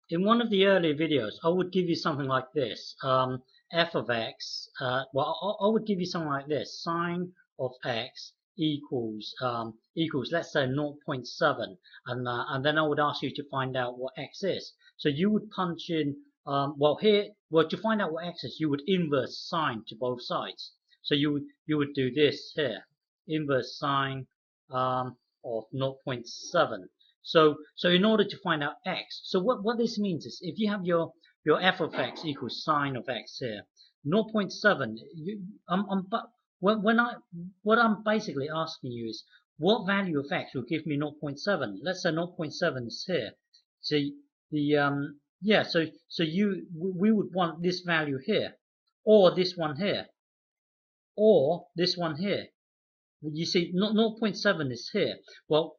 in one of the earlier videos, I would give you something like this. F of x, I would give you something like this. Sine of x equals, let's say 0.7, and then I would ask you to find out what x is. So you would punch in, to find out what x is, you would inverse sine to both sides. So you would do this here, inverse sine of 0.7. So in order to find out x, so what this means is if you have your f of x equals sine of x here, 0.7, what I'm basically asking you is what value of x will give me 0.7? Let's say 0.7 is here. So we would want this value here, or this one here, or this one here. You see, 0.7 is here. Well,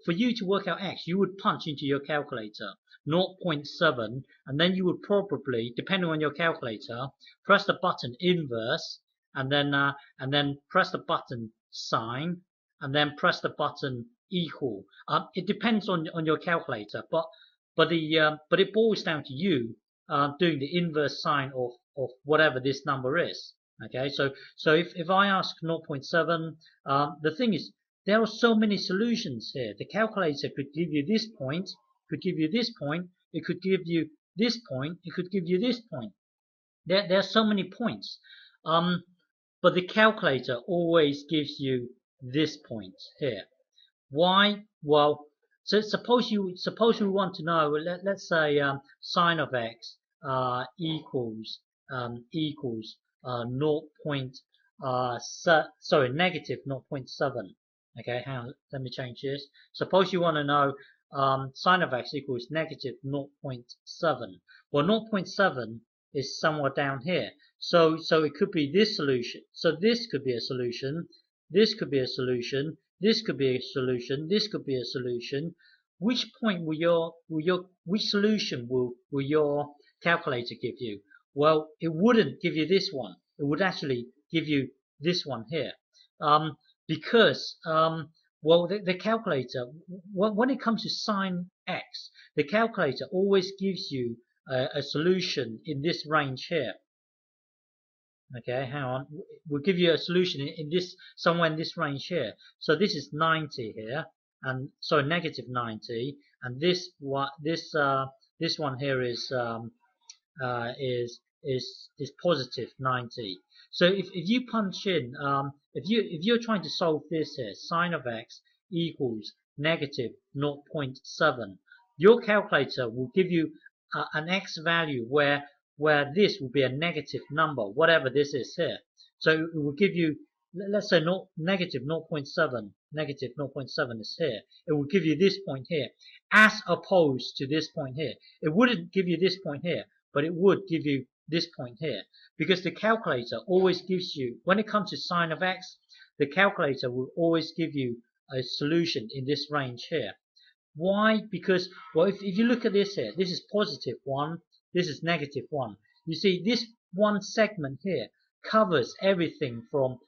for you to work out x, you would punch into your calculator 0.7, and then you would probably, depending on your calculator, press the button inverse, and then press the button sine, and then press the button equal. It depends on your calculator, but it boils down to you doing the inverse sine of whatever this number is. Okay, so if I ask 0.7, the thing is, there are so many solutions here. The calculator could give you this point, could give you this point, it could give you this point, it could give you this point. There are so many points, but the calculator always gives you this point here. Why? Well, so suppose we want to know. Let's say sine of x equals negative 0.7. Okay, hang on, let me change this. Suppose you want to know sine of x equals negative 0.7. Well, 0.7 is somewhere down here. So it could be this solution. So this could be a solution. This could be a solution. This could be a solution. This could be a solution. Which point which solution will your calculator give you? Well, it wouldn't give you this one. It would actually give you this one here, because the calculator, when it comes to sine x, the calculator always gives you a solution in this range here. Okay, hang on. We'll give you a solution in this, somewhere in this range here. So this is 90 here, and so negative 90, and this one here is positive 90. So if you punch in, if you're trying to solve this here, sine of x equals negative 0.7, your calculator will give you an x value where this will be a negative number, whatever this is here. So it will give you, let's say negative 0.7, negative 0.7 is here. It will give you this point here, as opposed to this point here. It wouldn't give you this point here, but it would give you this point here, because the calculator always gives you, when it comes to sine of x, the calculator will always give you a solution in this range here. Why? Because, well, if you look at this here, this is positive 1, this is negative 1. You see, this one segment here covers everything from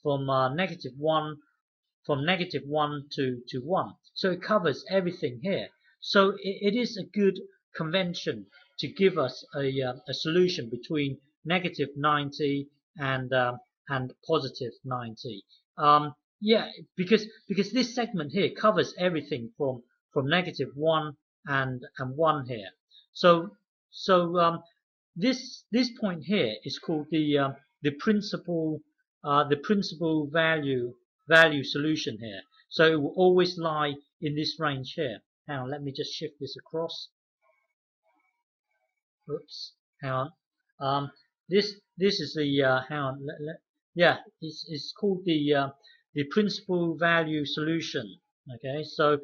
negative 1, from negative 1 to 1. So it covers everything here. So it is a good convention to give us a solution between negative 90 and positive 90. Yeah, because this segment here covers everything from negative 1 and 1 here. So this point here is called the principal value solution here. So it will always lie in this range here. Hang on, let me just shift this across. Oops, hang on. This is the hang on. Yeah, it's called the principal value solution. Okay, so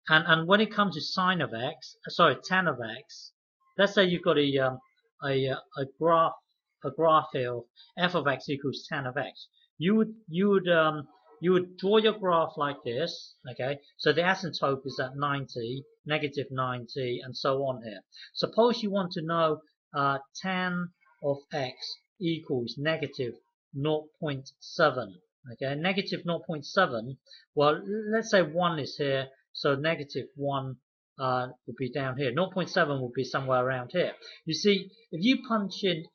and when it comes to sine of x, tan of x, let's say you've got a graph here of f of x equals tan of x. You would draw your graph like this. Okay, so the asymptote is at 90, negative 90, and so on here. Suppose you want to know tan of x equals negative 0.7. Okay, negative 0.7. Well, let's say 1 is here, so negative 1 would be down here. 0.7 would be somewhere around here. You see, if you punch in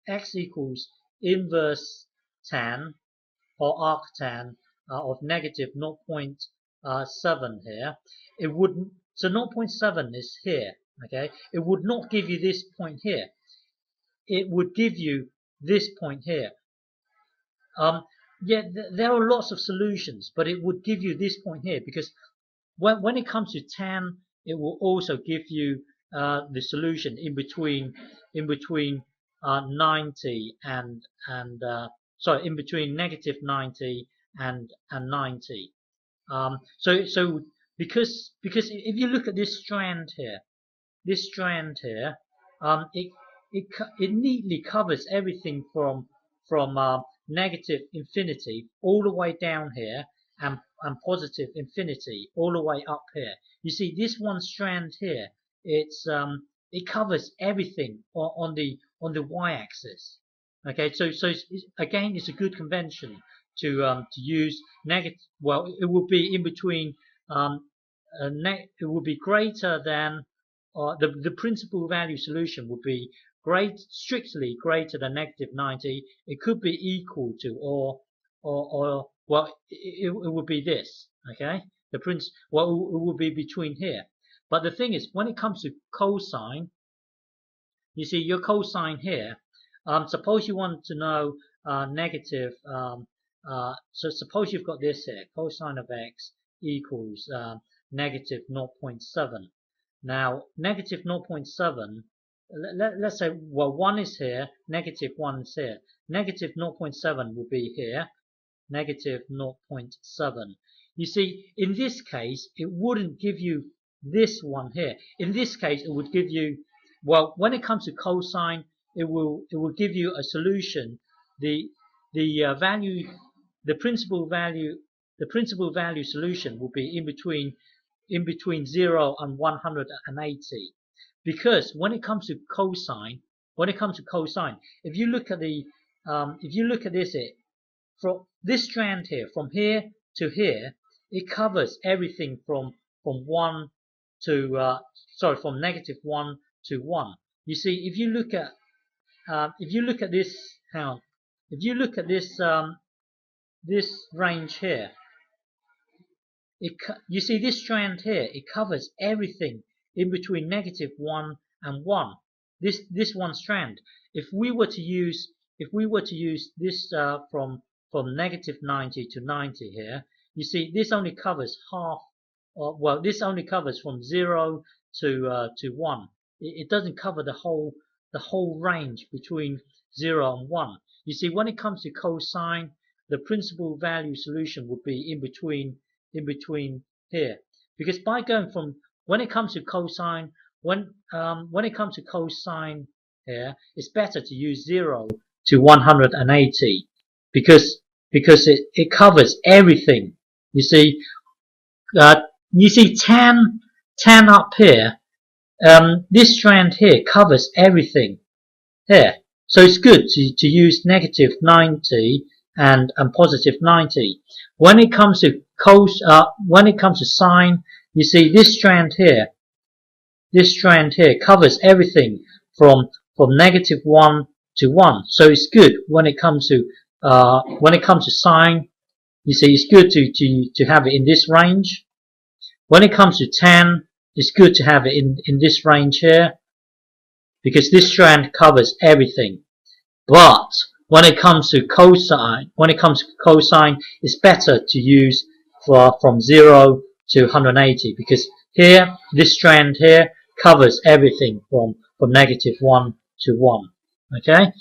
x equals inverse tan or arctan of negative 0.7 here, it wouldn't. So 0.7 is here. Okay, it would not give you this point here. It would give you this point here. Yeah, there are lots of solutions, but it would give you this point here because when it comes to tan, it will also give you the solution in between 90 and sorry, in between negative 90 and 90. So because if you look at this strand here, it neatly covers everything from negative infinity all the way down here and positive infinity all the way up here. You see this one strand here, it covers everything on the y-axis. Okay, so again, it's a good convention to use negative. Well, it will be in between. It will be greater than the principal value solution would be strictly greater than negative 90. It could be equal to or well, it would be this. Okay, it would be between here. But the thing is, when it comes to cosine, you see your cosine here. Suppose you want to know negative. So suppose you've got this here, cosine of x equals negative 0.7. Now, negative 0.7, let's say, well, 1 is here, negative 1 is here. Negative 0.7 will be here, negative 0.7. You see, in this case, it wouldn't give you this one here. In this case, it would give you, well, when it comes to cosine, it will give you a solution. The principal value solution will be in between 0 and 180, because when it comes to cosine, if you look at this here, from this strand here, from here to here, it covers everything from 1 to from negative 1 to 1. You see, if you look at this, this range here, you see this strand here, it covers everything in between negative 1 and 1. This one strand. If we were to use this from negative 90 to 90 here, you see this only covers half. Well, this only covers from 0 to 1. It doesn't cover the whole range between 0 and 1. You see, when it comes to cosine, the principal value solution would be in between here, because by going from, when it comes to cosine, when it comes to cosine here, it's better to use 0 to 180 because it covers everything. You see tan up here, this strand here covers everything here, so it's good to use negative 90 and positive 90. When it comes to sine, you see this strand here covers everything from negative 1 to 1. So it's good when it comes to sine. You see, it's good to have it in this range. When it comes to tan, it's good to have it in this range here, because this strand covers everything. But when it comes to cosine, it's better to use from 0 to 180, because here, this strand here covers everything from negative 1 to 1. Okay,